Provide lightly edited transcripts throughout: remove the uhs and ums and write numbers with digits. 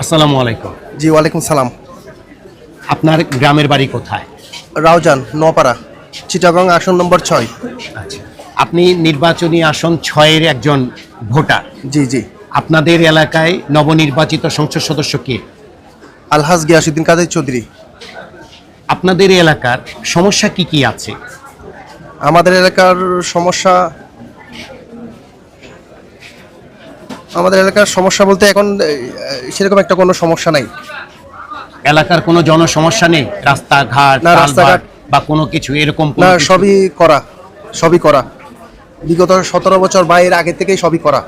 আসসালামু আলাইকুম। জি, ওয়ালাইকুম সালাম। আপনার গ্রামের বাড়ি কোথায়? রাউজান, নোয়াপাড়া, চিটাগং, আসন নম্বর 6। আচ্ছা। আপনি নির্বাচনী আসন 6-এর একজন ভোটার। জি জি। আপনাদের এলাকায় নবনির্বাচিত সংসদ সদস্য কে? আলহাজ গিয়াসউদ্দিন কাদের চৌধুরী। আপনাদের এলাকার সমস্যা কি কি আছে? আমাদের এলাকার সমস্যা আমাদের এলাকার সমস্যা বলতে এখন সেরকম একটা কোনো সমস্যা নাই। এলাকার কোনো জনসমস্যা নেই? রাস্তাঘাট, না, কালভার্ট রাস্তাঘাট বা কোনো কিছু এরকম না, কোনো কিছু? সবই করা। বিগত 17 বছর বা এর আগে থেকেই সবই করা।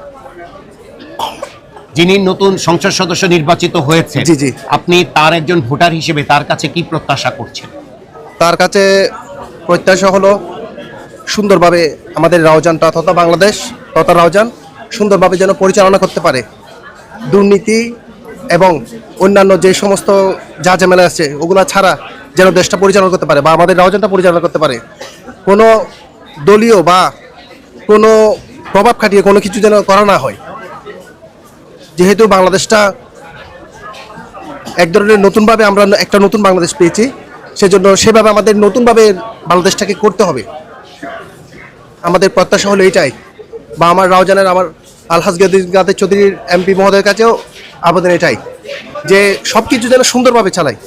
যিনি নতুন সংসদ সদস্য নির্বাচিত হয়েছে, জি, জি। আপনি তার একজন ভোটার হিসেবে তার কাছে কি প্রত্যাশা করছেন? তার কাছে প্রত্যাশা হলো সুন্দরভাবে আমাদের রাউজানটা তথা বাংলাদেশ তথা রাউজান সুন্দরভাবে যেন পরিচালনা করতে পারে। দুর্নীতি এবং অন্যান্য যে সমস্ত যা ঝামেলা আছে ওগুলো ছাড়া যেন দেশটা পরিচালনা করতে পারে বা আমাদের রাউজানটা পরিচালনা করতে পারে। কোনো দলীয় বা কোনো প্রভাব খাটিয়ে কোনো কিছু যেন করা না হয়। যেহেতু বাংলাদেশটা এক ধরনের নতুনভাবে আমরা একটা নতুন বাংলাদেশ পেয়েছি, সেজন্য সেভাবে আমাদের নতুনভাবে বাংলাদেশটাকে করতে হবে। আমাদের প্রত্যাশা হলো এটাই, বা আমার রাউজানের আমার আলহাজ কাদের চৌধুরীর এমপি মহোদয়ের কাছেও আবেদন এটাই যে সব কিছু যেন সুন্দরভাবে চালায়।